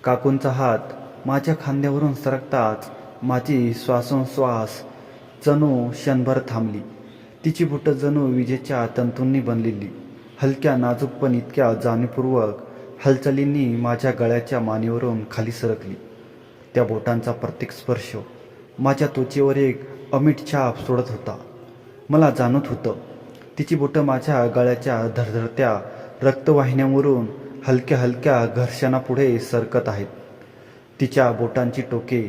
काकूंचा हात माझ्या खांद्यावरून सरकताच माझी श्वासोच्छ्वास जणू क्षणभर थांबली. तिची बोटं जणू विजेच्या तंतूंनी बनलेली, हलक्या नाजूक पण इतक्या जाणीवपूर्वक हालचालींनी माझ्या गळ्याच्या मानेवरून खाली सरकली. त्या बोटांचा प्रत्येक स्पर्श माझ्या त्वचेवर एक अमिट छाप सोडत होता. मला जाणवत होतं तिची बोटं माझ्या गळ्याच्या धडधडत्या रक्तवाहिन्यांवरून हलक्या हलक्या घर्षणापुढे सरकत आहेत. तिच्या बोटांची टोके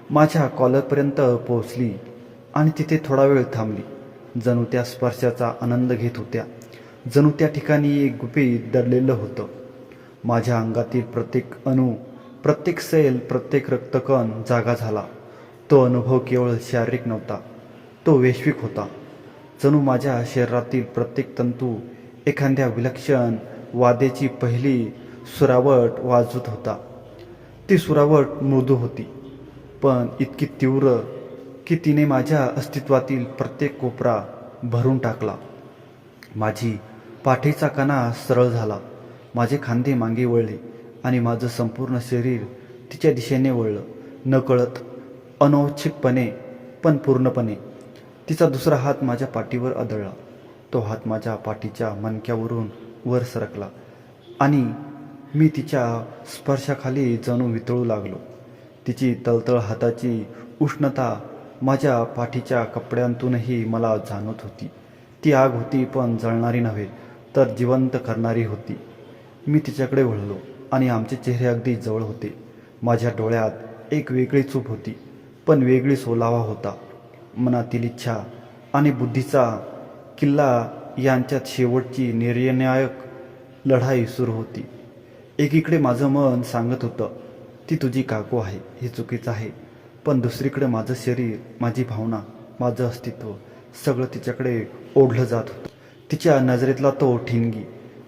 माझ्या कॉलरपर्यंत पोहोचली आणि तिथे थोडा वेळ थांबली. जणू त्या स्पर्शाचा आनंद घेत होत्या. जणू त्या ठिकाणी एक गुपित दडलेलं होतं. माझ्या अंगातील प्रत्येक अणू, प्रत्येक सेल, प्रत्येक रक्तकण जागा झाला. तो अनुभव केवळ शारीरिक नव्हता, तो वैश्विक होता. जणू माझ्या शरीरातील प्रत्येक तंतू एखाद्या विलक्षण वाद्याची पहिली सुरावट वाजवत होता. ती सुरावट मृदू होती, पण इतकी तीव्र की तिने माझ्या अस्तित्वातील प्रत्येक कोपरा भरून टाकला. माझी पाठीचा कणा सरळ झाला, माझे खांदे मागे वळले आणि माझं संपूर्ण शरीर तिच्या दिशेने वळलं. नकळत, अनौच्छिकपणे, पण पूर्णपणे. तिचा दुसरा हात माझ्या पाठीवर आदळला. तो हात माझ्या पाठीच्या मणक्यावरून वर सरकला आणि मी तिच्या स्पर्शाखाली जणू वितळू लागलो. तिची तळतळ हाताची उष्णता माझ्या पाठीच्या कपड्यांतूनही मला जाणवत होती. ती आग होती, पण जळणारी नव्हे, तर जिवंत करणारी होती. मी तिच्याकडे वळलो आणि आमचे चेहरे अगदी जवळ होते. माझ्या डोळ्यात एक वेगळी चूप होती, पण वेगळीच ओलावा होता. मनातील इच्छा आणि बुद्धीचा किल्ला यांच्यात शेवटची निर्णायक लढाई सुरू होती. एकीकडे माझं मन सांगत होतं, ती तुझी काकू आहे, हे चुकीचं आहे. पण दुसरीकडे माझं शरीर, माझी भावना, माझं अस्तित्व सगळं तिच्याकडे ओढलं जात होतं. तिच्या नजरेतला तो ठिणगी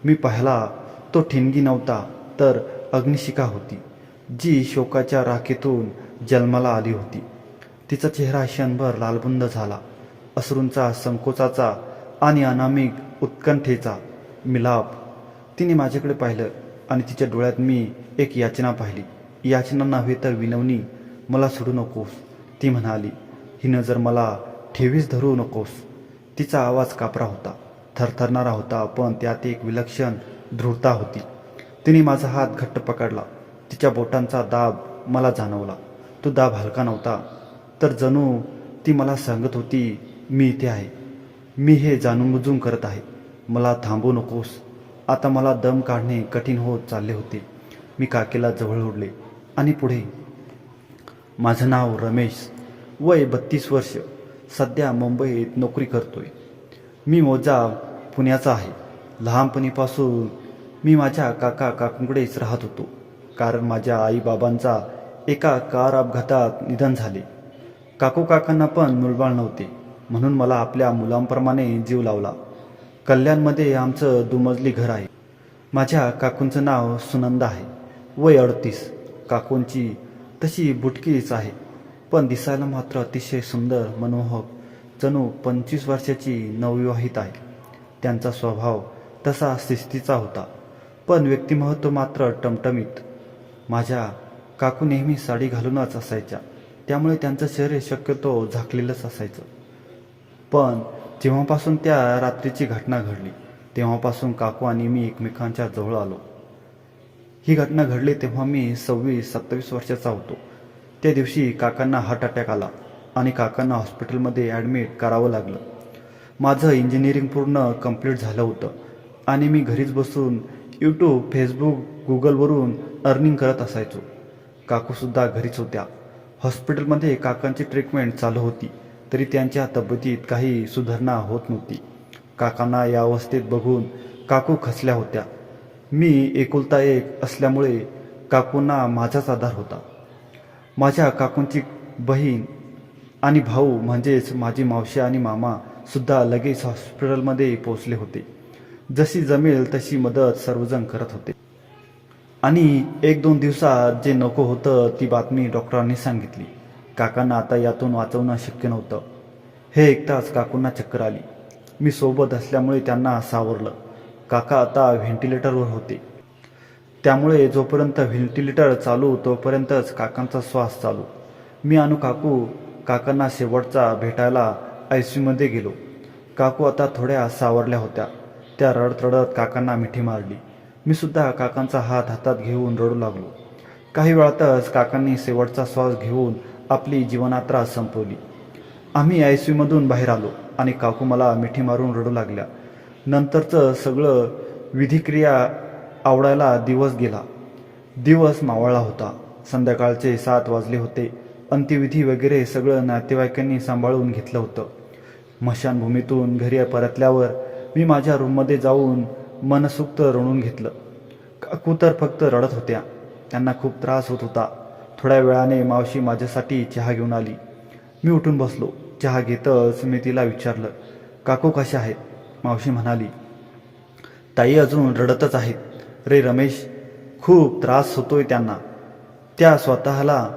मी पाहिला, तो ठिणगी नव्हता, तर अग्निशिखा होती, जी शोकाच्या राखेतून जन्माला आली होती. तिचा चेहरा क्षणभर लालबुंद झाला. अश्रूंचा, संकोचाचा आणि अनामिक उत्कंठेचा मिलाप. तिने माझ्याकडे पाहिलं आणि तिच्या डोळ्यात मी एक याचना पाहिली. याचना नव्हे तर विनवणी. मला सोडू नकोस, ती म्हणाली. ही नजर मला ठेवीस धरू नकोस. तिचा आवाज कापरा होता, थरथरणारा होता, पण त्यात एक विलक्षण दृढता होती. तिने माझा हात घट्ट पकडला. तिच्या बोटांचा दाब मला जाणवला. तो दाब हलका नव्हता, तर जणू ती मला सांगत होती, मी इथे आहे, मी हे जाणूनबुजून करत आहे. मला थांबवू नकोस. आता मला दम काढणे कठीण होत चालले होते. मी काकेला जवळ ओढले आणि पुढे. माझं नाव रमेश, वय 32 वर्ष, सध्या मुंबईत नोकरी करतोय. मी मोजा पुण्याचा आहे. लहानपणीपासून मी माझ्या काकूंकडेच राहत होतो, कारण माझ्या आईबाबांचा एका कार अपघातात निधन झाले. काकांना पण मुलबाळ नव्हते, म्हणून मला आपल्या मुलांप्रमाणे जीव लावला. कल्याणमध्ये आमचं दुमजली घर आहे. माझ्या काकूंचं नाव सुनंदा आहे, वय 38. काकूंची तशी बुटकीच आहे, पण दिसायला मात्र अतिशय सुंदर, मनमोहक, जणू 25 वर्षाची नवविवाहित आहे. त्यांचा स्वभाव तसा शिस्तीचा होता, पण व्यक्तिमत्व मात्र टमटमीत. माझ्या काकू नेहमी साडी घालूनच असायच्या, त्यामुळे त्यांचं शरीर शक्यतो झाकलेलंच असायचं. पण जेव्हापासून त्या रात्रीची घटना घडली, तेव्हापासून काकू आणि मी एकमेकांच्या जवळ आलो. ही घटना घडली तेव्हा मी 26-27 वर्षाचा होतो. त्या दिवशी काकांना हार्ट अटॅक आला आणि काकांना हॉस्पिटलमध्ये ॲडमिट करावं लागलं. माझं इंजिनिअरिंग पूर्ण कंप्लीट झालं होतं आणि मी घरीच बसून यूट्यूब, फेसबुक, गुगलवरून अर्निंग करत असायचो. काकूसुद्धा घरीच होत्या. हॉस्पिटलमध्ये काकांची ट्रीटमेंट चालू होती, तरी त्यांच्या तब्येतीत काही सुधारणा होत नव्हती. काकांना या अवस्थेत बघून काकू खचल्या होत्या. मी एकुलता एक असल्यामुळे काकूंना माझाच आधार होता. माझ्या काकूंची बहीण आणि भाऊ म्हणजेच माझी मावशी आणि मामासुद्धा लगेच हॉस्पिटलमध्ये पोचले होते. जशी जमेल तशी मदत सर्वजण करत होते. आणि 1-2 दिवसात जे नको होतं ती बातमी डॉक्टरांनी सांगितली. काकांना आता यातून वाचवणं शक्य नव्हतं. हे ऐकताच काकूंना चक्कर आली. मी सोबत असल्यामुळे त्यांना सावरलं. काका आता व्हेंटिलेटरवर होते. त्यामुळे जोपर्यंत व्हेंटिलेटर चालू तोपर्यंतच काकांचा श्वास चालू. मी आणि काकांना शेवटचा भेटायला ICUमध्ये गेलो. काकू आता थोड्या सावरल्या होत्या. त्या रडत रडत काकांना मिठी मारली. मी सुद्धा काकांचा हात हातात घेऊन रडू लागलो. काही वेळातच काकांनी शेवटचा श्वास घेऊन आपली जीवनयात्रा संपवली. आम्ही ICUमधून बाहेर आलो आणि काकू मला मिठी मारून रडू लागल्या. नंतरचं सगळं विधिक्रिया आवडायला दिवस गेला. दिवस मावळला होता. संध्याकाळचे 7 वाजले होते. अंत्यविधी वगैरे सगळं नातेवाईकांनी सांभाळून घेतलं होतं. स्मशानभूमीतून घरी परतल्यावर मी माझ्या रूममध्ये जाऊन मनसुक्त रडून घेतलं. काकू तर फक्त रडत होत्या. त्यांना खूप त्रास होत होता. थोड्या वेळाने मावशी माझ्यासाठी चहा घेऊन आली. मी उठून बसलो. चहा घेतच मी तिला विचारलं, काकू कशा आहेत? मावशी म्हणाली, ताई अजून रडतच आहेत रे रमेश, खूप त्रास होतोय त्यांना, त्या स्वतःला.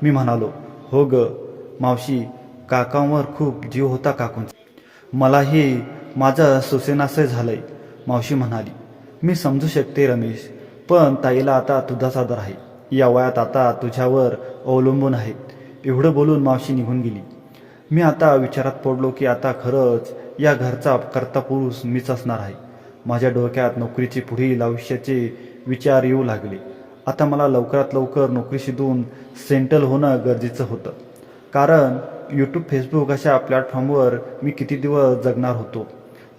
मी म्हणालो, हो ग मावशी, काकांवर खूप जीव होता काकूंचा. मलाही माझं सुसेनासं झालंय. मावशी म्हणाली, मी समजू शकते रमेश, पण ताईला आता तुझाच आदर आहे. या वयात आता तुझ्यावर अवलंबून आहेत. एवढं बोलून मावशी निघून गेली. मी आता विचारात पडलो की आता खरंच या घरचा कर्ता पुरुष मीच असणार आहे. माझ्या डोक्यात नोकरीची पुढील आयुष्याचे विचार येऊ लागले. आता मला लवकरात लवकर नोकरी शिकून सेटल होणं गरजेचं होतं. कारण यूट्यूब, फेसबुक अशा प्लॅटफॉर्मवर मी किती दिवस जगणार होतो,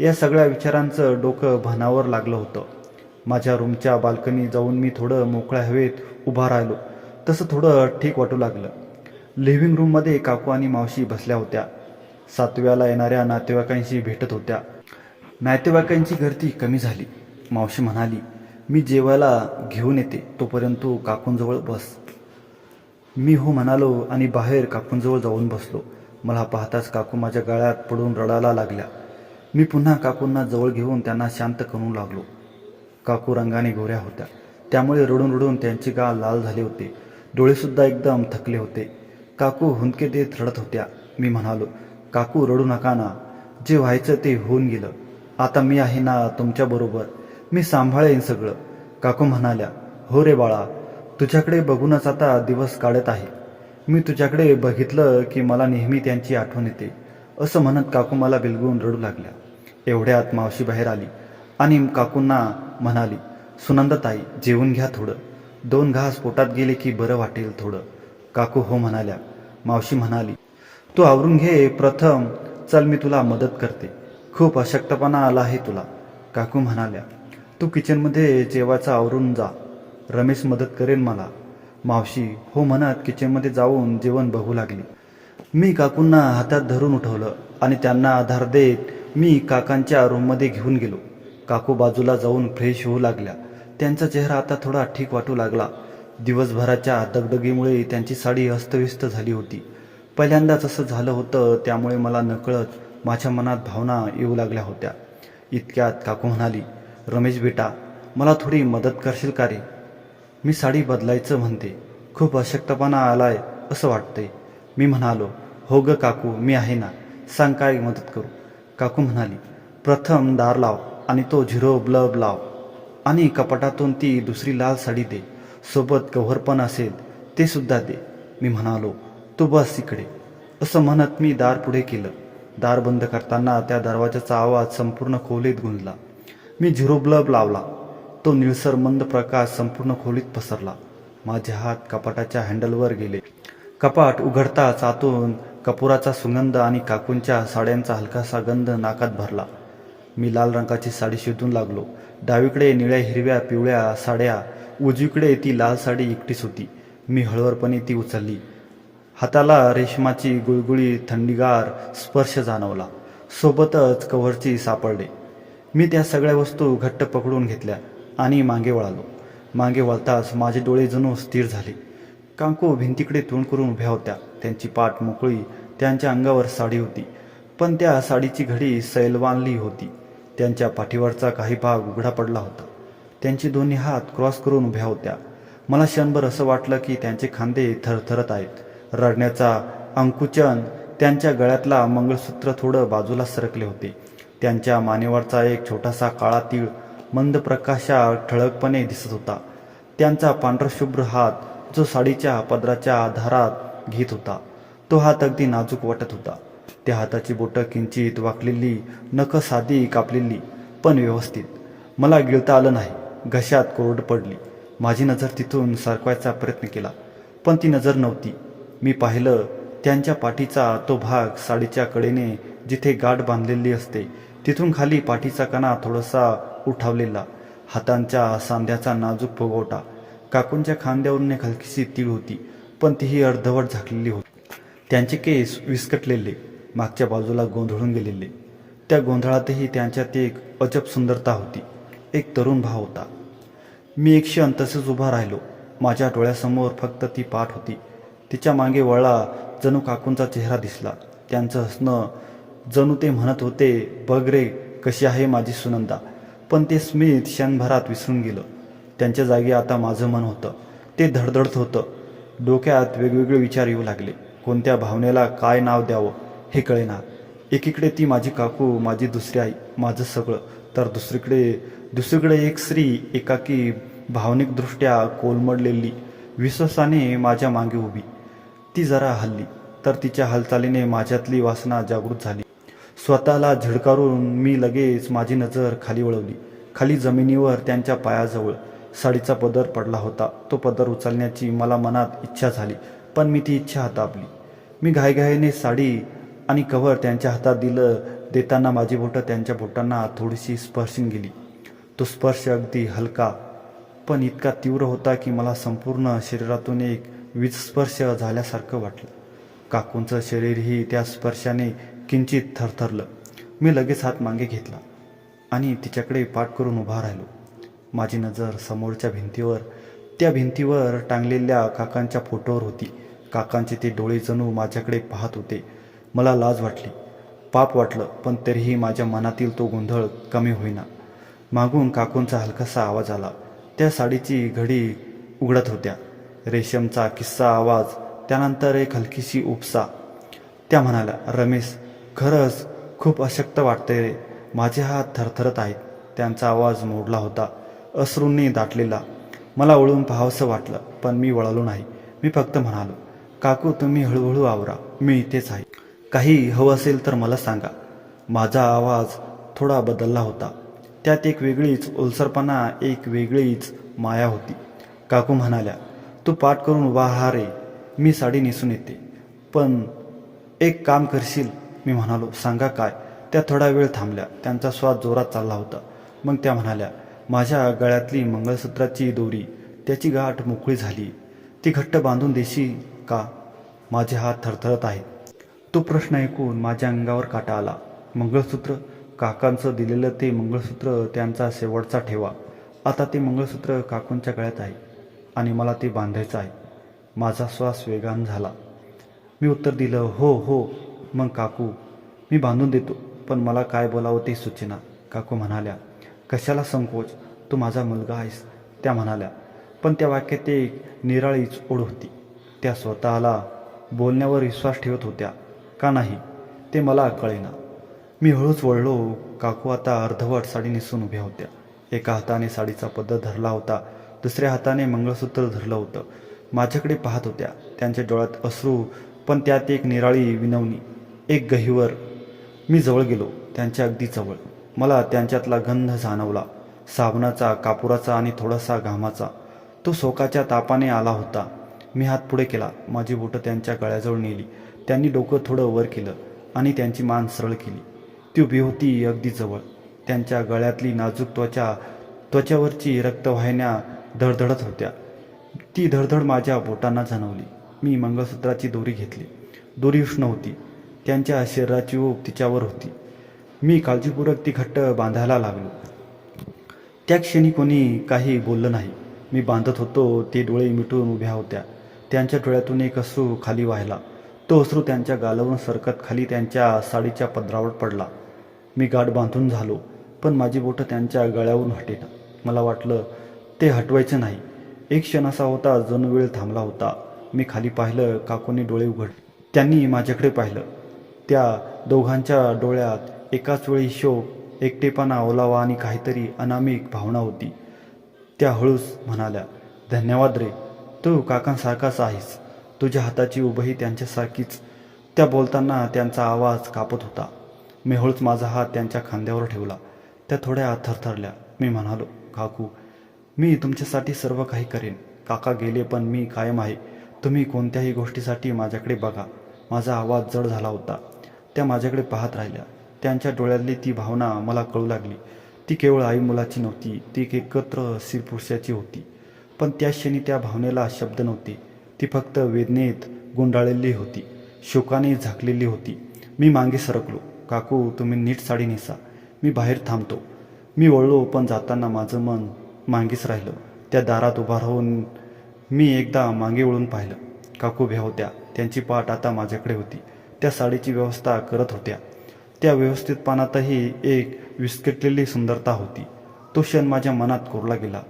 या सगळ्या विचारांचं डोकं भानावर लागलं होतं. माझ्या रूमच्या बाल्कनी जाऊन मी थोडं मोकळ्या हवेत उभा राहिलो. तसं थोडं ठीक वाटू लागलं. लिव्हिंग रूममध्ये काकू आणि मावशी बसल्या होत्या. 7व्याला येणाऱ्या नातेवाईकांशी भेटत होत्या. नातेवाईकांची गर्दी कमी झाली. मावशी म्हणाली, मी जेवायला घेऊन येते, तोपर्यंत तू काकूंजवळ बस. मी हो म्हणालो आणि बाहेर काकूंजवळ जाऊन बसलो. मला पाहताच काकू माझ्या गळ्यात पडून रडायला लागल्या. मी पुन्हा काकूंना जवळ घेऊन त्यांना शांत करू लागलो. काकू रंगाने गोऱ्या होत्या, त्यामुळे रडून रडून त्यांचे गाल लाल झाले होते. डोळेसुद्धा एकदम थकले होते. काकू हुंदके देत रडत होत्या. मी म्हणालो, काकू रडू नका ना, जे व्हायचं ते होऊन गेलं. आता मी आहे ना तुमच्याबरोबर, मी सांभाळेन सगळं. काकू म्हणाल्या, हो रे बाळा, तुझ्याकडे बघूनच आता दिवस काढत आहे. मी तुझ्याकडे बघितलं की मला नेहमी त्यांची आठवण येते. असं म्हणत काकू मला बिलगून रडू लागल्या. एवढ्यात मावशी बाहेर आली आणि काकूंना म्हणाली, सुनंदाताई जेवून घ्या थोडं, 2 घास पोटात गेले की बरं वाटेल थोडं. काकू हो म्हणाल्या. मावशी म्हणाली, तू आवरून घे प्रथम, चल मी तुला मदत करते, खूप अशक्तपणा आला आहे तुला. काकू म्हणाल्या, तू किचनमध्ये जेवायचं आवरून जा, रमेश मदत करेन मला. मावशी हो म्हणत किचनमध्ये जाऊन जेवण बघू लागली. मी काकूंना हातात धरून उठवलं आणि त्यांना आधार देत मी काकांच्या रूममध्ये घेऊन गेलो. काकू बाजूला जाऊन फ्रेश होऊ लागल्या. त्यांचा चेहरा आता थोडा ठीक वाटू लागला. दिवसभराच्या दगदगीमुळे त्यांची साडी अस्तव्यस्त झाली होती. पहिल्यांदाच असं झालं होतं, त्यामुळे मला नकळत माझ्या मनात भावना येऊ लागल्या होत्या. इतक्यात काकू म्हणाली, रमेश बेटा, मला थोडी मदत करशील का रे? मी साडी बदलायचं म्हणते, खूप अशक्तपणा आलाय असं वाटतंय. मी म्हणालो, हो ग काकू, मी आहे ना, सांग काय मदत करू. काकू म्हणाली, प्रथम दार लाव आणि तो 0 बल्ब लाव आणि कपाटातून ती दुसरी लाल साडी दे, सोबत कव्हर पण असेल ते सुद्धा दे. मी म्हणालो, तू बस इकडे. असं म्हणत मी दार पुढे केलं. दार बंद करताना त्या दरवाजाचा आवाज संपूर्ण खोलीत गुंजला. मी 0 बल्ब लावला. तो निळसर मंद प्रकाश संपूर्ण खोलीत पसरला. माझे हात कपाटाच्या हँडलवर गेले. कपाट उघडताच आतून कपुराचा सुगंध आणि काकूंच्या साड्यांचा हलकासा गंध नाकात भरला. मी लाल रंगाची साडी शोधून लागलो. डावीकडे निळ्या, हिरव्या, पिवळ्या साड्या, उजवीकडे ती लाल साडी एकटीच होती. मी हळूवारपणे ती उचलली. हाताला रेशमाची गुळगुळी थंडीगार स्पर्श जाणवला. सोबतच कव्हरची सापडले. मी त्या सगळ्या वस्तू घट्ट पकडून घेतल्या आणि मागे वळालो. मागे वळताच माझे डोळे जणू स्थिर झाले. काकू भिंतीकडे तोंड करून उभ्या होत्या. त्यांची पाठ मोकळी, त्यांच्या अंगावर साडी होती, पण त्या साडीची घडी सैलवानली होती. त्यांच्या पाठीवरचा काही भाग उघडा पडला होता. त्यांचे दोन्ही हात क्रॉस करून उभ्या होत्या. मला क्षणभर असं वाटलं की त्यांचे खांदे थरथरत आहेत. रडण्याचा अंकुचन. त्यांच्या गळ्यातला मंगळसूत्र थोडं बाजूला सरकले होते. त्यांच्या मानेवरचा एक छोटासा काळा तीळ मंद प्रकाशात ठळकपणे दिसत होता. त्यांचा पांढरशुभ्र हात जो साडीच्या पदराच्या धारात घेत होता, तो हात अगदी नाजूक वाटत होता. त्या हाताची बोटं किंचित वाकलेली, नखं साधी कापलेली, पण व्यवस्थित. मला गिळता आलं नाही. घशात कोरड पडली. माझी नजर तिथून सरकवायचा प्रयत्न केला, पण ती नजर नव्हती. मी पाहिलं त्यांच्या पाठीचा तो भाग, साडीच्या कडेने जिथे गाठ बांधलेली असते तिथून खाली पाठीचा कणा थोडासा उठावलेला, हातांच्या सांध्याचा नाजूक फुगवटा. काकूंच्या खांद्यावरून एक हलकीशी तीळ होती, पण तीही अर्धवट झाकलेली होती. त्यांचे केस विस्कटलेले, मागच्या बाजूला गोंधळून गेलेले. त्या गोंधळातही त्यांच्यात एक अजब सुंदरता होती, एक तरुण भाव होता. मी एक क्षण तसेच उभा राहिलो. माझ्या डोळ्यासमोर फक्त ती पाठ होती. तिच्या मागे वळला जणू काकूंचा चेहरा दिसला. त्यांचं हसणं, जणू ते म्हणत होते, बघ रे कशी आहे माझी सुनंदा. पण ते स्मित क्षणभरात विसरून गेलं. त्यांच्या जागी आता माझं मन होतं. ते धडधडत होतं. डोक्यात वेगवेगळे विचार येऊ लागले. कोणत्या भावनेला काय नाव द्यावं हे कळेना. एकीकडे ती माझी काकू, माझी दुसरी आई, माझं सगळं, तर दुसरीकडे एक स्त्री, एकाकी, भावनिकदृष्ट्या कोलमडलेली, विश्वासाने माझ्या मागे उभी. ती जरा हलली तर तिच्या हालचालीने माझ्यातली वासना जागृत झाली. स्वतःला झिडकारून मी लगेच माझी नजर खाली वळवली. खाली जमिनीवर त्यांच्या पायाजवळ साडीचा पदर पडला होता. तो पदर उचलण्याची मला मनात इच्छा झाली, पण मी ती इच्छा हाताळली. मी घाईघाईने साडी आणि कव्हर त्यांच्या हातात दिलं. देताना माझी बोटं त्यांच्या बोटांना थोडीशी स्पर्शून गेली. तो स्पर्श अगदी हलका, पण इतका तीव्र होता की मला संपूर्ण शरीरातून एक वीजस्पर्श झाल्यासारखं वाटलं. काकूंचं शरीरही त्या स्पर्शाने किंचित थरथरलं. मी लगेच हात मागे घेतला आणि तिच्याकडे पाठ करून उभा राहिलो. माझी नजर समोरच्या भिंतीवर, त्या भिंतीवर टांगलेल्या काकांच्या फोटोवर होती. काकांचे ते डोळे जणू माझ्याकडे पाहत होते. मला लाज वाटली, पाप वाटलं, पण तरीही माझ्या मनातील तो गोंधळ कमी होईना. मागून काकूंचा हलकासा आवाज आला. त्या साडीची घडी उघडत होत्या. रेशमचा किस्सा आवाज, त्यानंतर एक हलकीशी उपसा. त्या म्हणाल्या, रमेश, खरंच खूप अशक्त वाटतंय रे. माझे हात थरथरत आहेत. त्यांचा आवाज मोडला होता, अश्रूंनी दाटलेला. मला वळून पाहावंसं वाटलं, पण मी वळालो नाही. मी फक्त म्हणालो, काकू तुम्ही हळूहळू आवरा, मी इथेच आहे. काही हवं असेल तर मला सांगा. माझा आवाज थोडा बदलला होता. त्यात एक वेगळीच ओलसरपणा, एक वेगळीच माया होती. काकू म्हणाल्या, तू पाठ करून उभा हा रे, मी साडी नेसून येते. पण एक काम करशील? मी म्हणालो, सांगा काय? त्या थोडा वेळ थांबल्या. त्यांचा श्वास जोरात चालला होता. मग त्या म्हणाल्या, माझ्या गळ्यातली मंगळसूत्राची दोरी, त्याची गाठ मोकळी झाली. ती घट्ट बांधून देशील का? माझे हात थरथरत आहेत. तो प्रश्न ऐकून माझ्या अंगावर काटा आला. मंगळसूत्र? काकांचं दिलेलं ते मंगळसूत्र, त्यांचा शेवटचा ठेवा. आता ते मंगळसूत्र काकूंच्या गळ्यात आहे आणि मला ते बांधायचं आहे. माझा श्वास वेगान झाला. मी उत्तर दिलं, हो हो. मग काकू, मी बांधून देतो, पण मला काय बोलावं ते सुचेना. काकू म्हणाल्या, कशाला संकोच, तू माझा मुलगा आहेस. त्या म्हणाल्या, पण त्या वाक्यात एक निराळीच ओढ होती. त्या स्वतःला बोलण्यावर विश्वास ठेवत होत्या का नाही ते मला कळेना. मी हळूच वळलो. काकू आता अर्धवट साडी नेसून उभ्या होत्या. एका हाताने साडीचा पदर धरला होता, दुसऱ्या हाताने मंगळसूत्र धरलं होतं. माझ्याकडे पाहत होत्या. त्यांच्या डोळ्यात अश्रू, पण त्यात एक निराळी विनवणी, एक गहिवर. मी जवळ गेलो, त्यांच्या अगदी जवळ. मला त्यांच्यातला गंध जाणवला, साबणाचा, कापुराचा आणि थोडासा घामाचा. तो शोकाच्या तापाने आला होता. मी हात पुढे केला. माझी बोटं त्यांच्या गळ्याजवळ नेली. त्यांनी डोकं थोडं वर केलं आणि त्यांची मान सरळ केली. ती उभी होती अगदी जवळ. त्यांच्या गळ्यातली नाजूक त्वचावरची रक्तवाहिन्या धडधडत होत्या. ती धडधड माझ्या बोटांना जाणवली. मी मंगळसूत्राची दोरी घेतली. दोरी उष्ण होती. त्यांच्या शरीराची ऊब तिच्यावर होती. मी काळजीपूर्वक ती घट्ट बांधायला लागलो. त्या क्षणी कोणी काही बोललं नाही. मी बांधत होतो. ते डोळे मिटून उभ्या होत्या. त्यांच्या डोळ्यातून एक अश्रू खाली वाहिला. तो अश्रू त्यांच्या गालावरून सरकत खाली त्यांच्या साडीच्या पदरावर पडला. मी गाठ बांधून झालो, पण माझी बोटं त्यांच्या गळ्यावरून हटेना. मला वाटलं ते हटवायचं नाही. एक क्षण असा होता जणू वेळ थांबला होता. मी खाली पाहिलं. काकूंनी डोळे उघडले. त्यांनी माझ्याकडे पाहिलं. त्या दोघांच्या डोळ्यात एकाच वेळी शोक, एकटेपणा, ओलावा आणि काहीतरी अनामिक भावना होती. त्या हळूच म्हणाल्या, धन्यवाद रे, तू काकांसारखाच आहेस. तुझ्या हाताची उभही त्यांच्यासारखीच. त्या बोलताना त्यांचा आवाज कापत होता. मी हळूच माझा हात त्यांच्या खांद्यावर ठेवला. त्या थोड्या थरथरल्या. मी म्हणालो, काकू, मी तुमच्यासाठी सर्व काही करेन. काका गेले पण मी कायम आहे. तुम्ही कोणत्याही गोष्टीसाठी माझ्याकडे बघा. माझा आवाज जड झाला होता. त्या माझ्याकडे पाहत राहिल्या. त्यांच्या डोळ्यातली ती भावना मला कळू लागली. ती केवळ आई मुलाची नव्हती, ती एक एकत्र स्त्री-पुरुषाची होती. पण त्या क्षणी त्या भावनेला शब्द नव्हते. ती फक्त वेदनेत गुंडाळलेली होती, शोकाने झाकलेली होती. मी मागे सरकलो. काकू, तुम्ही नीट साडी नेसा, मी बाहेर थांबतो. मी वळलो, पण जाताना माझं मन मागेच राहिलं. त्या दारात उभा राहून मी एकदा मागे वळून पाहिलं. काकू उभ्या होत्या. त्यांची पाठ आता माझ्याकडे होती. त्या साडीची व्यवस्था करत होत्या. त्या व्यवस्थितपणातही एक विस्कटलेली सुंदरता होती. तो क्षण माझ्या मनात कोरला गेला.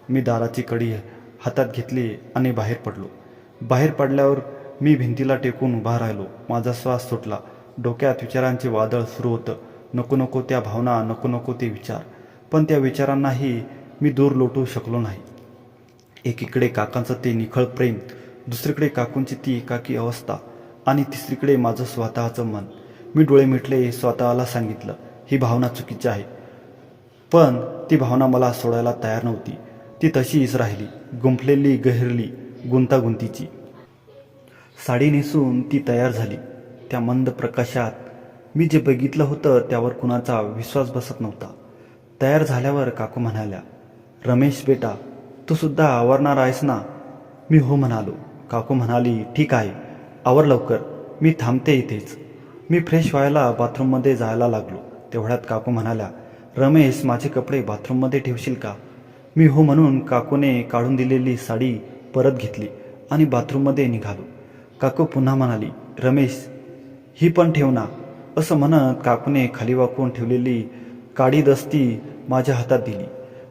मी दाराची कडी हातात घेतली आणि बाहेर पडलो. बाहेर पडल्यावर मी भिंतीला टेकून उभा राहिलो. माझा श्वास सुटला. डोक्यात विचारांचे वादळ सुरू होतं. नको नको त्या भावना, नको नको ते विचार. पण त्या विचारांनाही मी दूर लोटू शकलो नाही. एकीकडे काकांचं ते निखळ प्रेम, दुसरीकडे काकूंची ती एकाकी अवस्था आणि तिसरीकडे माझं स्वतःचं मन. मी डोळे मिटले. स्वतःला सांगितलं, ही भावना चुकीची आहे. पण ती भावना मला सोडायला तयार नव्हती. ती तशीच राहिली, गुंफलेली, गहिरली, गुंतागुंतीची. साडी नेसून ती तयार झाली. त्या मंद प्रकाशात मी जे बघितलं होतं त्यावर कुणाचा विश्वास बसत नव्हता. तयार झाल्यावर काकू म्हणाल्या, रमेश बेटा, तू सुद्धा आवरणार आहेस ना? मी हो म्हणालो. काकू म्हणाली, ठीक आहे, आवर लवकर, मी थांबते इथेच. मी फ्रेश व्हायला बाथरूममध्ये जायला लागलो. तेवढ्यात काकू म्हणाल्या, रमेश, माझे कपडे बाथरूममध्ये ठेवशील का? मी हो म्हणून काकूने काढून दिलेली साडी परत घेतली आणि बाथरूममध्ये निघालो. काकू पुन्हा म्हणाली, रमेश, ही पण ठेव ना. असं म्हणत काकूने खाली वाकून ठेवलेली काडी दस्ती माझ्या हातात दिली.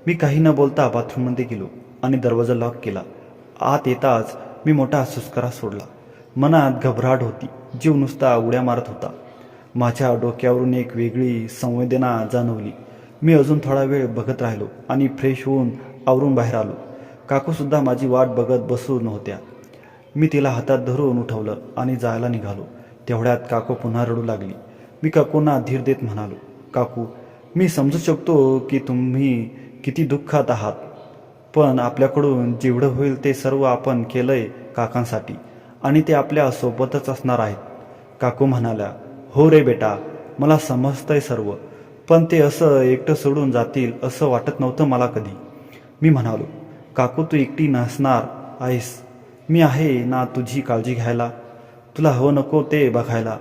मी काही न बोलता बाथरूममध्ये गेलो आणि दरवाजा लॉक केला. आत येताच मी मोठा सुस्करा सोडला. मनात घबराट होती. जीव नुसता उड्या मारत होता. माझ्या डोक्यावरून एक वेगळी संवेदना जाणवली. मी अजून थोडा वेळ बघत राहिलो आणि फ्रेश होऊन आवरून बाहेर आलो. काकूसुद्धा माझी वाट बघत बसून होत्या. मी तिला हातात धरून उठवलं आणि जायला निघालो. तेवढ्यात काकू पुन्हा रडू लागली. मी काकूंना धीर देत म्हणालो, काकू, मी समजू शकतो की तुम्ही किती दुःखात आहात, पण आपल्याकडून जेवढं होईल ते सर्व आपण केलंय काकांसाठी आणि ते आपल्या सोबतच असणार आहेत. काकू म्हणाल्या, हो रे बेटा, मला समजतंय सर्व, पण ते असं एकटं सोडून जातील असं वाटत नव्हतं मला कधी. मी म्हणालो, काकू, तू एकटी नसणार आहेस. मी आहे ना तुझी काळजी घ्यायला, तुला हवं नको ते बघायला.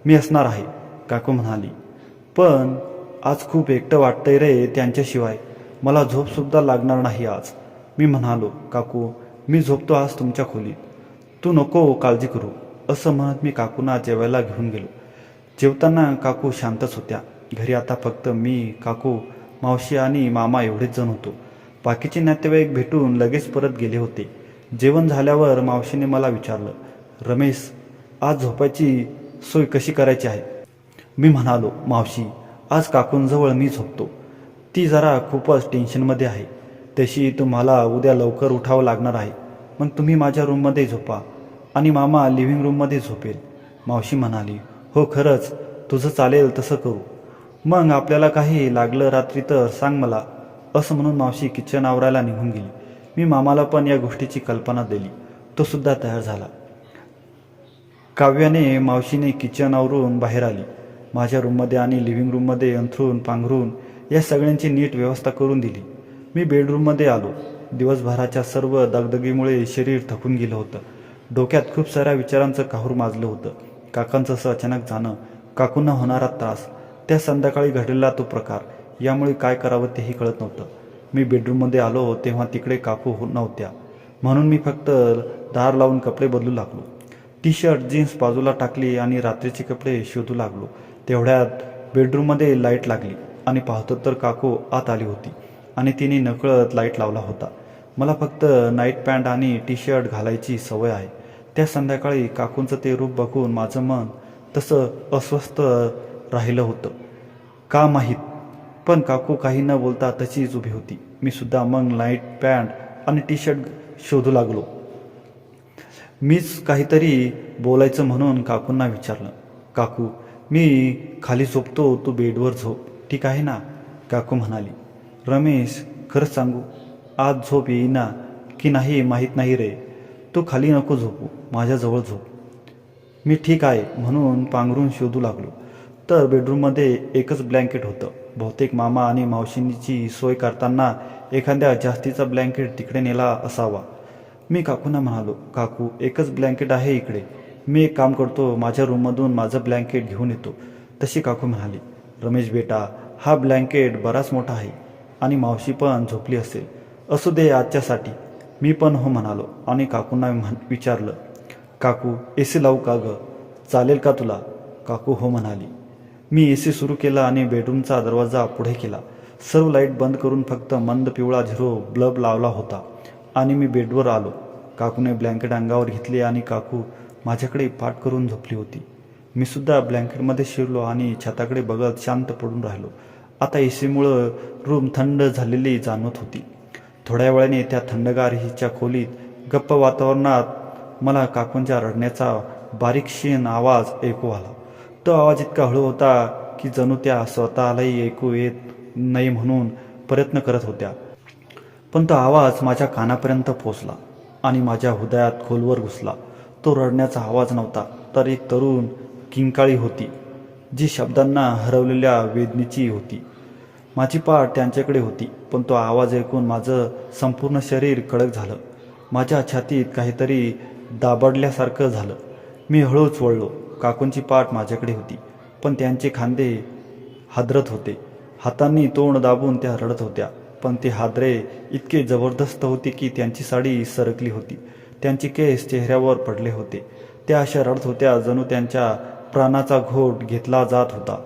मी असणार आहे. काकू म्हणाली, पण आज खूप एकटं वाटतंय रे त्यांच्याशिवाय. मला झोपसुद्धा लागणार नाही आज. मी म्हणालो, काकू, मी झोपतो आज तुमच्या खोलीत, तू नको काळजी करू. असं म्हणत मी काकूंना जेवायला घेऊन गेलो. जेवताना काकू शांतच होत्या. घरी आता फक्त मी, काकू, मावशी आणि मामा एवढेच जण होतो. बाकीचे नातेवाईक भेटून लगेच परत गेले होते. जेवण झाल्यावर मावशीने मला विचारलं, रमेश, आज झोपायची सोय कशी करायची आहे? मी म्हणालो, मावशी, आज काकूंजवळ मी झोपतो. ती जरा खूपच टेन्शनमध्ये आहे. तशी तुम्हाला उद्या लवकर उठावं लागणार आहे. मग तुम्ही माझ्या रूममध्ये झोपा आणि मामा लिव्हिंग रूममध्ये झोपेल. मावशी म्हणाली, हो, खरंच तुझं चालेल तसं करू. मग आपल्याला काही लागलं रात्री तर सांग मला. असं म्हणून मावशी किचन आवरायला निघून गेली. मी मामाला पण या गोष्टीची कल्पना दिली. तो सुद्धा तयार झाला. काव्याने मावशीने किचन आवरून बाहेर आली. माझ्या रूममध्ये आणि लिव्हिंग रूममध्ये अंथरून पांघरून या सगळ्यांची नीट व्यवस्था करून दिली. मी बेडरूममध्ये आलो. दिवसभराच्या सर्व दगदगीमुळे शरीर थकून गेलं होतं. डोक्यात खूप साऱ्या विचारांचं काहूर माजलं होतं. काकांचं असं अचानक जाणं, काकूंना होणारा त्रास, त्या संध्याकाळी घडलेला तो प्रकार, यामुळे काय करावं तेही कळत नव्हतं. मी बेडरूममध्ये आलो तेव्हा तिकडे काकू नव्हत्या. म्हणून मी फक्त दार लावून कपडे बदलू लागलो. टी शर्ट, जीन्स बाजूला टाकली आणि रात्रीचे कपडे शोधू लागलो. तेवढ्यात बेडरूममध्ये लाईट लागली आणि पाहतो तर काकू आत आली होती आणि तिने नकळत लाईट लावला होता. मला फक्त नाईट पॅन्ट आणि टी शर्ट घालायची सवय आहे. त्या संध्याकाळी काकूंचं ते रूप बघून माझं मन तसं अस्वस्थ राहिलं होतं का माहीत, पण काकू काही न बोलता तशीच उभी होती. मी सुद्धा मग नाईट पॅन्ट आणि टी शर्ट शोधू लागलो. मीच काहीतरी बोलायचं म्हणून काकूंना विचारलं. काकू, मी खाली झोपतो, तू बेडवर झोप, ठीक आहे ना? काकू म्हणाली. रमेश, खरंच सांगू, आज झोप येईना की नाही माहीत नाही रे. तू खाली नको झोपू, माझ्याजवळ झोप. मी ठीक आहे म्हणून पांघरून शोधू लागलो तर बेडरूममध्ये एकच ब्लँकेट होतं. बहुतेक मामा आणि मावशींची सोय करताना एखाद्या जास्तीचा ब्लँकेट तिकडे नेला असावा. मी काकूंना म्हणालो, काकू, एकच ब्लँकेट आहे इकडे. मी एक काम करतो, माझ्या रूममधून माझं ब्लँकेट घेऊन येतो. तशी काकू म्हणाली, रमेश बेटा, हा ब्लँकेट बराच मोठा आहे आणि मावशी पण झोपली असेल. असू दे आजच्यासाठी. मी पण हो म्हणालो आणि काकूंना विचारलं, काकू, AC लावू का गं? चालेल का तुला? काकू हो म्हणाली. मी AC सुरू केला आणि बेडरूमचा दरवाजा पुढे केला. सर्व लाईट बंद करून फक्त मंद पिवळा झिरो बल्ब लावला होता आणि मी बेडवर आलो. काकूने ब्लँकेट अंगावर घेतले आणि काकू माझ्याकडे पाठ करून झोपली होती. मी सुद्धा ब्लँकेटमध्ये शिरलो आणि छताकडे बघत शांत पडून राहिलो. आता ACमुळं रूम थंड झालेली जाणवत होती. थोड्या वेळाने त्या थंडगार हिच्या खोलीत गप्प वातावरणात मला काकूंच्या रडण्याचा बारीक क्षीण आवाज ऐकू आला. तो आवाज इतका हळू होता की जणू त्या स्वतःलाही ऐकू येत नाही म्हणून प्रयत्न करत होत्या. पण तो आवाज माझ्या कानापर्यंत पोचला आणि माझ्या हृदयात खोलवर घुसला. तो रडण्याचा आवाज नव्हता तर एक तरुण किंकाळी होती जी शब्दांना हरवलेल्या वेदनेची होती. माझी पाठ त्यांच्याकडे होती पण तो आवाज ऐकून माझं संपूर्ण शरीर कडक झालं. माझ्या छातीत काहीतरी दाबडल्यासारखं झालं. मी हळूच वळलो. काकूंची पाठ माझ्याकडे होती पण त्यांचे खांदे हादरत होते. हातांनी तोंड दाबून त्या रडत होत्या पण ते हादरे इतके जबरदस्त होते की त्यांची साडी सरकली होती. त्यांचे केस चेहऱ्यावर पडले होते. त्या अशा रडत होत्या जणू त्यांच्या प्राणाचा घोट घेतला जात होता.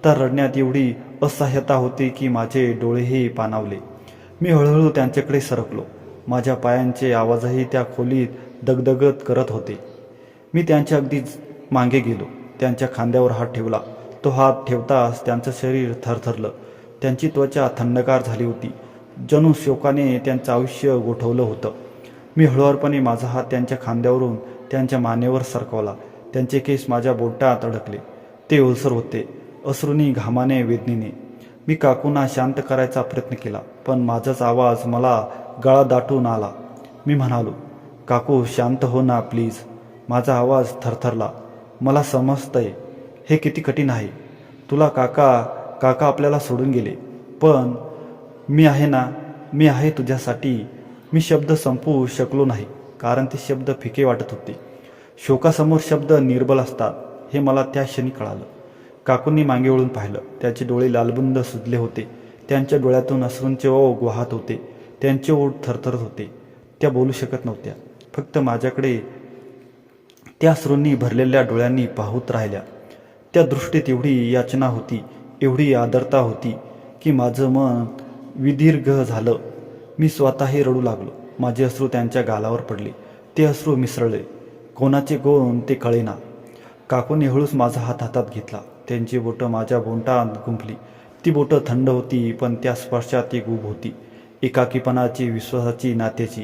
त्या रडण्यात एवढी असहाय्यता होती की माझे डोळेही पाणावले. मी हळूहळू त्यांच्याकडे सरकलो. माझ्या पायांचे आवाजही त्या खोलीत दगदगत करत होते. मी त्यांच्या अगदीच मागे गेलो. त्यांच्या खांद्यावर हात ठेवला. तो हात ठेवताच त्यांचं शरीर थरथरलं. त्यांची त्वचा थंडगार झाली होती. जणू शोकाने त्यांचं आयुष्य गोठवलं होतं. मी हळुवारपणे माझा हात त्यांच्या खांद्यावरून त्यांच्या मानेवर सरकवला. त्यांचे केस माझ्या बोटात अडकले. ते ओलसर होते, अश्रूंनी, घामाने, वेदनेने. मी काकूंना शांत करायचा प्रयत्न केला पण माझाच आवाज मला गळा दाटून आला. मी म्हणालो, काकू, शांत हो ना प्लीज. माझा आवाज थरथरला. मला समजतंय हे किती कठीण आहे. तुला काका आपल्याला सोडून गेले पण मी आहे ना, मी आहे तुझ्यासाठी. मी शब्द संपवू शकलो नाही कारण ते शब्द फिके वाटत होते. शोकासमोर शब्द निर्बल असतात हे मला त्या क्षणी कळालं. काकूंनी मागे वळून पाहिलं. त्यांचे डोळे लालबुंद सुजले होते. त्यांच्या डोळ्यातून अश्रूंचे ओघ वाहत होते. त्यांचे ओठ थरथरत होते. त्या बोलू शकत नव्हत्या. फक्त माझ्याकडे त्या अश्रूंनी भरलेल्या डोळ्यांनी पाहत राहिल्या. त्या दृष्टीत एवढी याचना होती, एवढी आदरता होती की माझं मन विदीर्घ झालं. मी स्वतःही रडू लागलो. माझे अश्रू त्यांच्या गालावर पडले. ते अश्रू मिसळले. कोणाचे कोण ते कळेना. काकूने हळूच माझा हात हातात घेतला. त्यांची बोटं माझ्या बोटात गुंफली. ती बोटं थंड होती पण त्या स्पर्शात एक ऊब होती, एकाकीपणाची, विश्वासाची, नात्याची.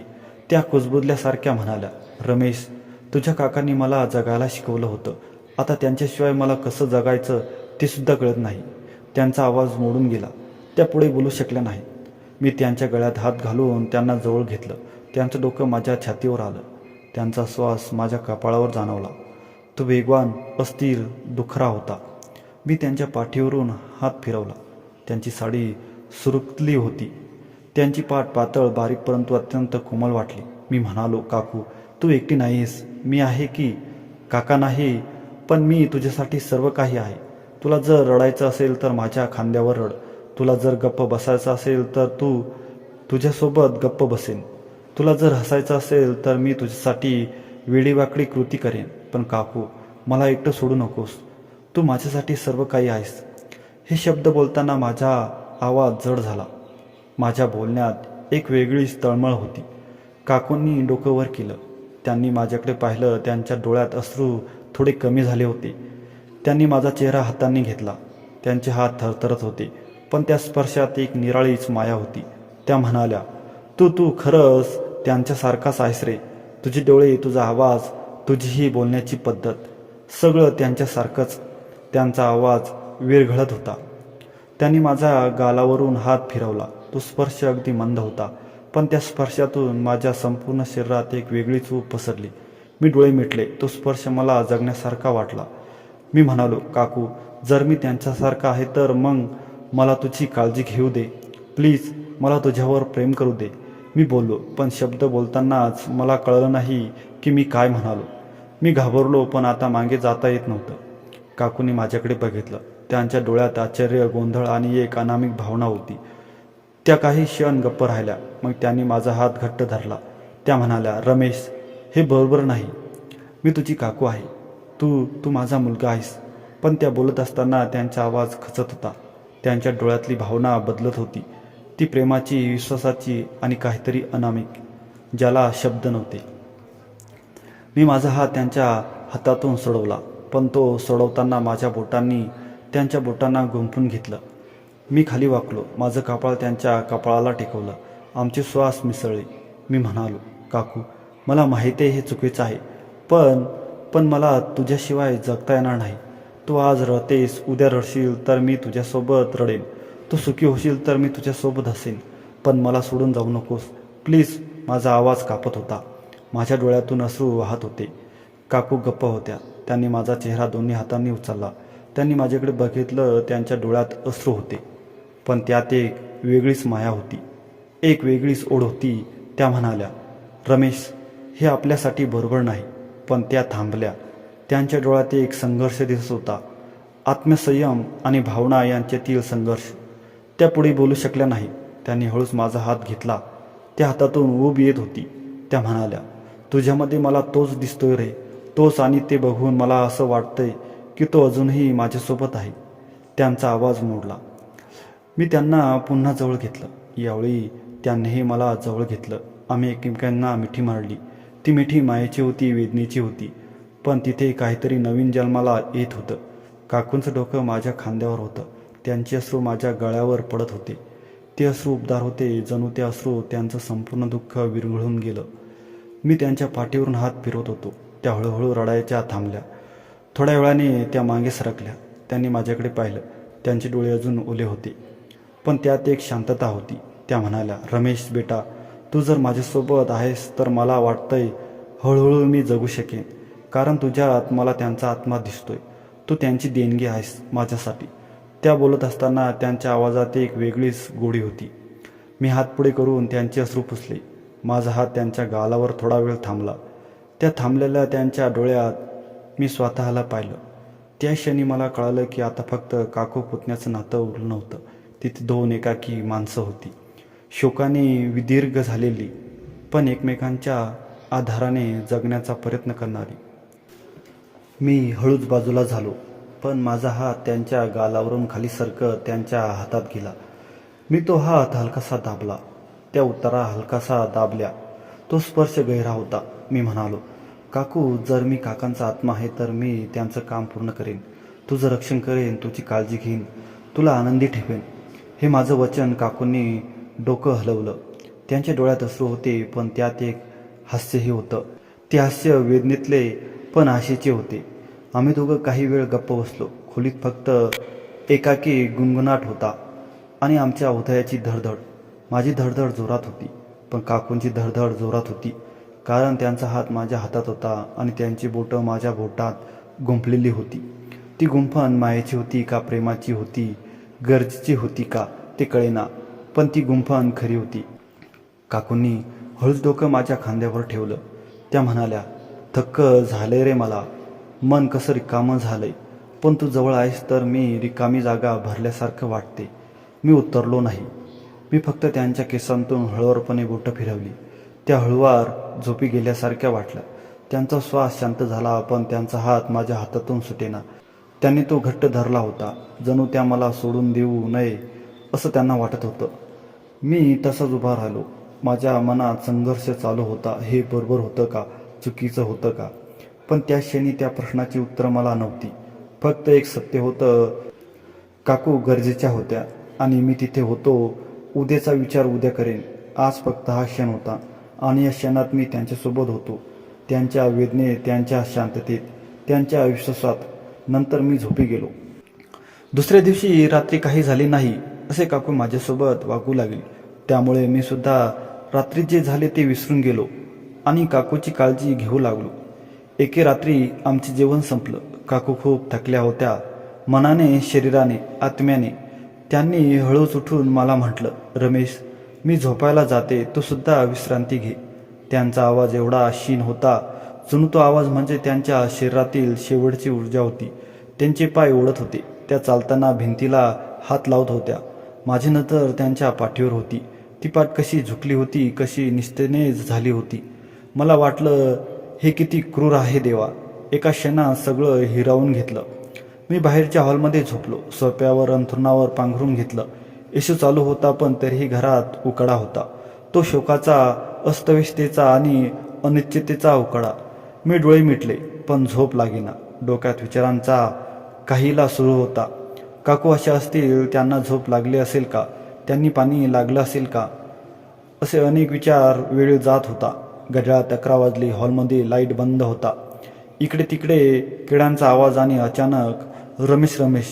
त्या कुजबुजल्यासारख्या म्हणाल्या, रमेश, तुझ्या काकांनी मला जगायला शिकवलं होतं. आता त्यांच्याशिवाय मला कसं जगायचं ते सुद्धा कळत नाही. त्यांचा आवाज मोडून गेला. त्या पुढे बोलू शकल्या नाहीत. मी त्यांच्या गळ्यात हात घालून त्यांना जवळ घेतलं. त्यांचं डोकं माझ्या छातीवर आलं. त्यांचा श्वास माझ्या कपाळावर जाणवला. तो वेगवान, अस्थिर, दुखरा होता. मी त्यांच्या पाठीवरून हात फिरवला. त्यांची साडी सुरुकली होती. त्यांची पाठ पातळ, बारीक परंतु अत्यंत कोमल वाटली. मी म्हणालो, काकू, तू एकटी नाहीस. मी आहे की. काका नाही पण मी तुझ्यासाठी सर्व काही आहे. तुला जर रडायचं असेल तर माझ्या खांद्यावर रड. तुला जर गप्प बसायचं असेल तर तुझ्यासोबत गप्प बसेन. तुला जर हसायचं असेल तर मी तुझ्यासाठी वेडीवाकडी कृती करेन. पण काकू, मला एकटं सोडू नकोस. तू माझ्यासाठी सर्व काही आहेस. हे शब्द बोलताना माझा आवाज जड झाला. माझ्या बोलण्यात एक वेगळीच तळमळ होती. काकूंनी डोकं वर केलं. त्यांनी माझ्याकडे पाहिलं. त्यांच्या डोळ्यात अश्रू थोडे कमी झाले होते. त्यांनी माझा चेहरा हातांनी घेतला. त्यांचे हात थरथरत होते पण त्या स्पर्शात एक निराळीच माया होती. त्या म्हणाल्या, तू खरंच त्यांच्यासारखाच आहेस रे. तुझे डोळे, तुझा आवाज, तुझी ही बोलण्याची पद्धत, सगळं त्यांच्यासारखंच. त्यांचा आवाज विरघळत होता. त्यांनी माझ्या गालावरून हात फिरवला. तो स्पर्श अगदी मंद होता, पण त्या स्पर्शातून माझ्या संपूर्ण शरीरात एक वेगळीच ऊब पसरली. मी डोळे मिटले. तो स्पर्श मला जगण्यासारखा वाटला. मी म्हणालो, काकू, जर मी त्यांच्यासारखा आहे तर मग मला तुझी काळजी घेऊ दे. प्लीज, मला तुझ्यावर प्रेम करू दे. मी बोललो, पण शब्द बोलतानाच मला कळलं नाही की मी काय म्हणालो. मी घाबरलो, पण आता मागे जाता येत नव्हतं. काकूंनी माझ्याकडे बघितलं. त्यांच्या डोळ्यात आश्चर्य, गोंधळ आणि एक अनामिक भावना होती. त्या काही क्षण गप्प राहिल्या. मग त्यांनी माझा हात घट्ट धरला. त्या म्हणाल्या, रमेश, हे बरोबर नाही. मी तुझी काकू आहे. तू माझा मुलगा आहेस. पण त्या बोलत असताना त्यांचा आवाज खचत होता. त्यांच्या डोळ्यातली भावना बदलत होती. ती प्रेमाची, विश्वासाची आणि काहीतरी अनामिक, ज्याला शब्द नव्हते. मी माझा हात त्यांच्या हातातून सोडवला, पण तो सोडवताना माझ्या बोटांनी त्यांच्या बोटांना गुंफून घेतलं. मी खाली वाकलो. माझं कपाळ त्यांच्या कपाळाला टेकवलं. आमचे श्वास मिसळले. मी म्हणालो, काकू, मला माहिती आहे हे चुकीचं आहे, पण मला तुझ्याशिवाय जगता येणार नाही. तू आज रडतेस, उद्या रडशील तर मी तुझ्यासोबत रडेन. तू सुखी होशील तर मी तुझ्यासोबत हसेन. पण मला सोडून जाऊ नकोस, प्लीज. माझा आवाज कापत होता. माझ्या डोळ्यातून अश्रू वाहत होते. काकू गप्प होत्या. त्यांनी माझा चेहरा दोन्ही हातांनी उचलला. त्यांनी माझ्याकडे बघितलं. त्यांच्या डोळ्यात अश्रू होते, पण त्यात एक वेगळीच माया होती, एक वेगळीच ओढ होती. त्या म्हणाल्या, रमेश, हे आपल्यासाठी बरोबर नाही. पण त्या थांबल्या. त्यांच्या डोळ्यात एक संघर्ष दिसत होता, आत्मसंयम आणि भावना यांच्यातील संघर्ष. त्या पुढे बोलू शकल्या नाही. त्यांनी हळूच माझा हात घेतला. त्या हातातून ऊब येत होती. त्या म्हणाल्या, तुझ्यामध्ये मला तोच दिसतोय रे, तोच. आणि ते बघून मला असं वाटतंय की तो अजूनही माझ्यासोबत आहे. त्यांचा आवाज मोडला. मी त्यांना पुन्हा जवळ घेतलं. यावेळी त्यांनीही मला जवळ घेतलं. आम्ही एकमेकांना मिठी मारली. ती मिठी मायेची होती, वेदनेची होती, पण तिथे काहीतरी नवीन जन्माला येत होतं. काकूंचं डोकं माझ्या खांद्यावर होतं. त्यांचे अश्रू माझ्या गळ्यावर पडत होते. ते अश्रू उबदार होते, जणू ते अश्रू त्यांचं संपूर्ण दुःख विरघळून गेलं. मी त्यांच्या पाठीवरून हात फिरवत होतो. त्या हळूहळू रडायच्या थांबल्या. थोड्या वेळाने त्या मागे सरकल्या. त्यांनी माझ्याकडे पाहिलं. त्यांचे डोळे अजून ओले होते, पण त्यात एक शांतता होती. त्या म्हणाल्या, रमेश बेटा, तू जर माझ्यासोबत आहेस तर मला वाटतंय हळूहळू मी जगू शकेन, कारण तुझ्यात मला त्यांचा आत्मा दिसतोय. तू त्यांची देणगी आहेस माझ्यासाठी. त्या बोलत असताना त्यांच्या आवाजात एक वेगळीच गोडी होती. मी हात पुढे करून त्यांचे अश्रू पुसले. माझा हात त्यांच्या गालावर थोडा वेळ थांबला. त्या थांबलेल्या त्यांच्या डोळ्यात मी स्वतःला पाहिलं. त्या क्षणी मला कळालं की आता फक्त काकू पुतण्याचं नातं उरलं नव्हतं. तिथे दोन एकाकी माणसं होती, शोकाने विदीर्घ झालेली, पण एकमेकांच्या आधाराने जगण्याचा प्रयत्न करणारी. मी हळूच बाजूला झालो, पण माझा हात त्यांच्या गालावरून खाली सरकत त्यांच्या हातात गेला. मी तो हात हलकासा दाबला. त्या उतारा हलकासा दाबल्या. तो स्पर्श गहिरा होता. मी म्हणालो, काकू, जर मी काकांचा आत्मा आहे तर मी त्यांचं काम पूर्ण करेन. तुझं रक्षण करेन, तुझी काळजी घेईन, तुला आनंदी ठेवेन. हे माझं वचन. काकूंनी डोकं हलवलं. त्यांच्या डोळ्यात अश्रू होते, पण त्यात एक हास्यही होतं. ते हास्य वेदनेतले पण आशेचे होते. आम्ही दोघं काही वेळ गप्प बसलो. खोलीत फक्त एकाकी गुणगुणाट होता आणि आमच्या हृदयाची धडधड. माझी धडधड जोरात होती, पण काकूंची धडधड जोरात होती, कारण त्यांचा हात माझ्या हातात होता आणि त्यांची बोटं माझ्या बोटात गुंफलेली होती. ती गुंफण मायेची होती का प्रेमाची होती, गरजेची होती का, ते कळेना, पण ती गुंफण खरी होती. काकूंनी हळूच डोकं माझ्या खांद्यावर ठेवलं. त्या म्हणाल्या, थक्क झालंय रे मला, मन कसं रिकामं झालंय. पण तू जवळ आहेस तर मी रिकामी जागा भरल्यासारखं वाटते. मी उत्तरलो नाही. मी फक्त त्यांच्या केसांतून हळुवारपणे बोटं फिरवली. त्या हळुवार झोपी गेल्यासारख्या वाटल्या. त्यांचा श्वास शांत झाला, पण त्यांचा हात माझ्या हातातून सुटेना. त्यांनी तो घट्ट धरला होता, जणू त्या मला सोडून देऊ नये असं त्यांना वाटत होतं. मी तसाच उभा राहिलो. माझ्या मनात संघर्ष चालू होता. हे बरोबर होतं का, चुकीचं होतं का? पण त्या क्षणी त्या प्रश्नाची उत्तरं मला नव्हती. फक्त एक सत्य होतं, काकू गरजेच्या होत्या आणि मी तिथे होतो. उद्याचा विचार उद्या करेन. आज फक्त हा क्षण होता आणि या क्षणात मी त्यांच्यासोबत होतो. त्यांच्या वेदनेत, त्यांच्या शांततेत, त्यांच्या विश्वासात. नंतर मी झोपी गेलो. दुसऱ्या दिवशी रात्री काही झाले नाही असे काकू माझ्यासोबत वागू लागली. त्यामुळे मी सुद्धा रात्री जे झाले ते विसरून गेलो आणि काकूची काळजी घेऊ लागलो. एके रात्री आमचे जेवण संपलं. काकू खूप थकल्या होत्या, मनाने, शरीराने, आत्म्याने. त्यांनी हळूच उठून मला म्हटलं, रमेश, मी झोपायला जाते, तू सुद्धा विश्रांती घे. त्यांचा आवाज एवढा क्षीण होता, जणू तो आवाज म्हणजे त्यांच्या शरीरातील शेवटची ऊर्जा होती. त्यांचे पाय ओढत होते. त्या चालताना भिंतीला हात लावत होत्या. माझी नजर त्यांच्या पाठीवर होती. ती पाठ कशी झुकली होती, कशी निस्तेज झाली होती. मला वाटलं, हे किती क्रूर आहे देवा. एका क्षणात सगळं हिरावून घेतलं. मी बाहेरच्या हॉलमध्ये झोपलो. सोप्यावर अंथरुणावर पांघरून घेतलं. येशू चालू होता, पण तरीही घरात उकाडा होता. तो शोकाचा, अस्तव्यस्तेचा आणि अनिश्चिततेचा उकाडा. मी डोळे मिटले, पण झोप लागेना. डोक्यात विचारांचा काहीला सुरू होता. काकू अशा असतील, त्यांना झोप लागली असेल का? त्यांनी पाणी लागलं असेल का? असे अनेक विचार वेळ जात होता. घड्याळात 11 वाजले. हॉलमध्ये लाईट बंद होता. इकडे तिकडे किड्यांचा आवाज आणि अचानक रमेश रमेश.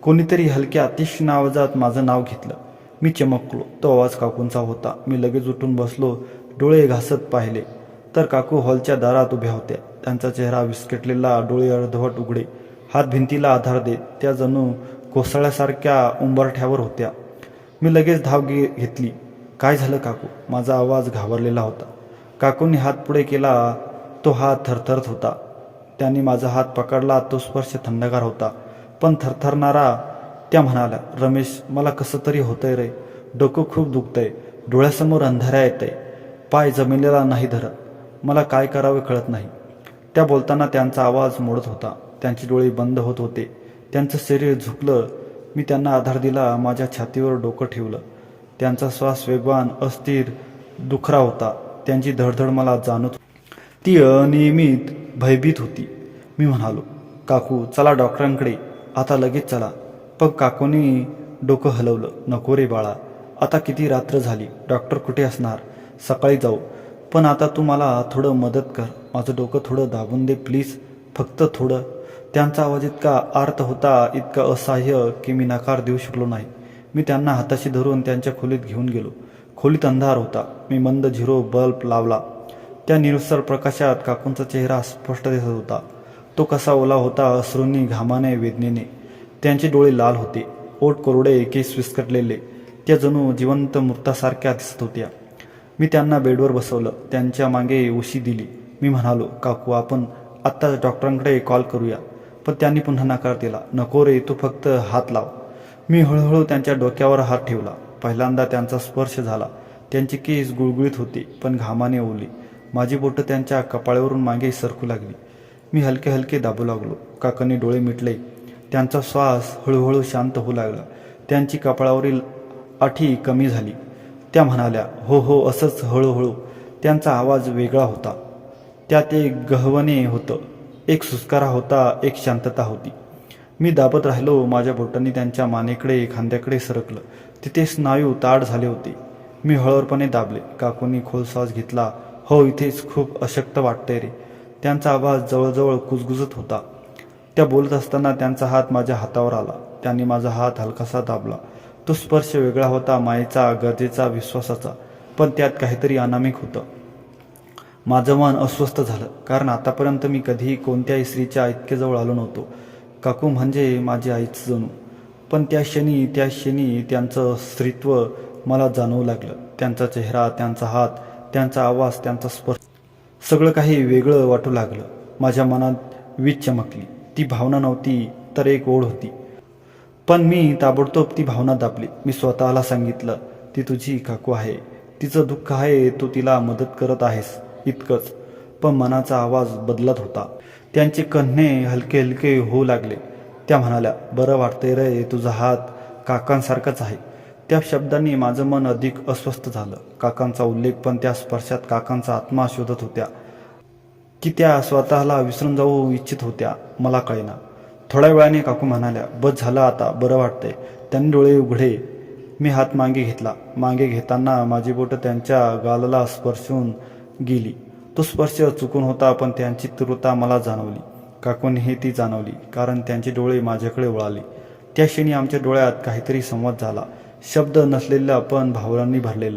कोणीतरी हलक्या तीक्ष्ण आवाजात माझं नाव घेतलं. मी चमकलो. तो आवाज काकूंचा होता. मी लगेच उठून बसलो. डोळे घासत पाहिले तर काकू हॉलच्या दारात उभ्या होत्या. त्यांचा चेहरा विस्कटलेला, डोळे अर्धवट उघडे, हात भिंतीला आधार देत. त्या जणू कोसळल्यासारख्या उंबरठ्यावर होत्या. मी लगेच धाव घेतली. काय झालं काकू? माझा आवाज घाबरलेला होता. काकूंनी हात पुढे केला. तो हात थरथरत होता. त्यांनी माझा हात पकडला. तो स्पर्श थंडगार होता, पण थरथरणारा. त्या म्हणाल्या, रमेश, मला कसं तरी होतंय रे. डोकं खूप दुखतंय. डोळ्यासमोर अंधाऱ्या येतंय. पाय जमिनीला नाही धरत. मला काय करावे कळत नाही. त्या बोलताना त्यांचा आवाज मोडत होता. त्यांचे डोळे बंद होत होते. त्यांचं शरीर झुकलं. मी त्यांना आधार दिला. माझ्या छातीवर डोकं ठेवलं. त्यांचा श्वास वेगवान, अस्थिर, दुखरा होता. त्यांची धडधड मला जाणवत होती. ती अनियमित, भयभीत होती. मी म्हणालो, काकू, चला डॉक्टरांकडे. आता लगेच चला. पण काकूंनी डोकं हलवलं. नको रे बाळा, आता किती रात्र झाली. डॉक्टर कुठे असणार? सकाळी जाऊ. पण आता तू मला थोडं मदत कर. माझं डोकं थोडं दाबून दे प्लीज, फक्त थोडं. त्यांचा आवाज इतका आर्त होता, इतका असहाय्य, की मी नकार देऊ शकलो नाही. मी त्यांना हाताशी धरून त्यांच्या खोलीत घेऊन गेलो. खोलीत अंधार होता. मी मंद 0 बल्ब लावला. त्या निळसर प्रकाशात काकूंचा चेहरा स्पष्ट दिसत होता. तो कसा ओला होता, अश्रूंनी, घामाने, वेदनेने. त्यांचे डोळे लाल होते, ओठ कोरडे, केस विस्कटलेले. त्या जणू जिवंत मृतासारख्या दिसत होत्या. मी त्यांना बेडवर बसवलं. त्यांच्या मागे उशी दिली. मी म्हणालो, काकू, आपण आत्ताच डॉक्टरांकडे कॉल करूया. पण त्यांनी पुन्हा नकार दिला. नको रे, तू फक्त हात लाव. मी हळूहळू त्यांच्या डोक्यावर हात ठेवला. पहिल्यांदा त्यांचा स्पर्श झाला. त्यांची केस गुळगुळीत होती, पण घामाने ओली. माझी बोटं त्यांच्या कपाळावरून मागे सरकू लागली. मी हलके हलके दाबू लागलो. काकांनी डोळे मिटले. त्यांचा श्वास हळूहळू शांत होऊ लागला. त्यांची कपाळावरील आठी कमी झाली. त्या म्हणाल्या, हो हो, असंच हळूहळू. त्यांचा आवाज वेगळा होता. त्यात एक गहवणे होतं, एक सुस्कारा होता, एक शांतता होती. मी दाबत राहिलो. माझ्या बोटांनी त्यांच्या मानेकडे, खांद्याकडे सरकलं. तिथे स्नायू ताठ झाले होते. मी हळूवारपणे दाबले. काकूंनी खोल श्वास घेतला. हो, इथेच खूप अशक्त वाटतंय रे. त्यांचा आवाज जवळजवळ कुजकुजत होता. त्या बोलत असताना त्यांचा हात माझ्या हातावर आला. त्यांनी माझा हात हलकासा दाबला. तो स्पर्श वेगळा होता, मायेचा, गरजेचा, विश्वासाचा, पण त्यात काहीतरी अनामिक होतं. माझं मन अस्वस्थ झालं, कारण आतापर्यंत मी कधीही कोणत्याही स्त्रीच्या इतके जवळ आलो नव्हतो. काकू म्हणजे माझी आईच जणू. पण त्या क्षणी त्यांचं स्त्रीत्व मला जाणवू लागलं. त्यांचा चेहरा, त्यांचा हात, त्यांचा आवाज, त्यांचा स्पर्श, सगळं काही वेगळं वाटू लागलं. माझ्या मनात वीज चमकली. ती भावना नव्हती, तर एक ओढ होती. पण मी ताबडतोब ती भावना दाबली. मी स्वतःला सांगितलं, ती तुझी काकू आहे. तिचं दुःख आहे, तू तिला मदत करत आहेस, इतकंच. पण मनाचा आवाज बदलत होता. त्यांचे कण्हे हलके हलके होऊ लागले. त्या म्हणाल्या, बरं वाटतंय रे, तुझा हात काकांसारखाच आहे. त्या शब्दांनी माझं मन अधिक अस्वस्थ झालं. काकांचा उल्लेख, पण त्या स्पर्शात काकांचा आत्मा शोधत होत्या की त्या स्वतःला विसरून जाऊ इच्छित होत्या, मला कळेना. थोड्या वेळाने काकू म्हणाल्या, बस झालं आता, बरं वाटतंय. त्यांनी डोळे उघडे. मी हात मागे घेतला. मागे घेताना माझी बोटं त्यांच्या गालाला स्पर्शून गेली. तो स्पर्श चुकून होता, पण त्यांची तीव्रता मला जाणवली. काकूनेही ती जाणवली, कारण त्यांचे डोळे माझ्याकडे वळाले. त्या क्षणी आमच्या डोळ्यात काहीतरी संवाद झाला. शब्द नसलेला, पण भावनांनी भरलेला.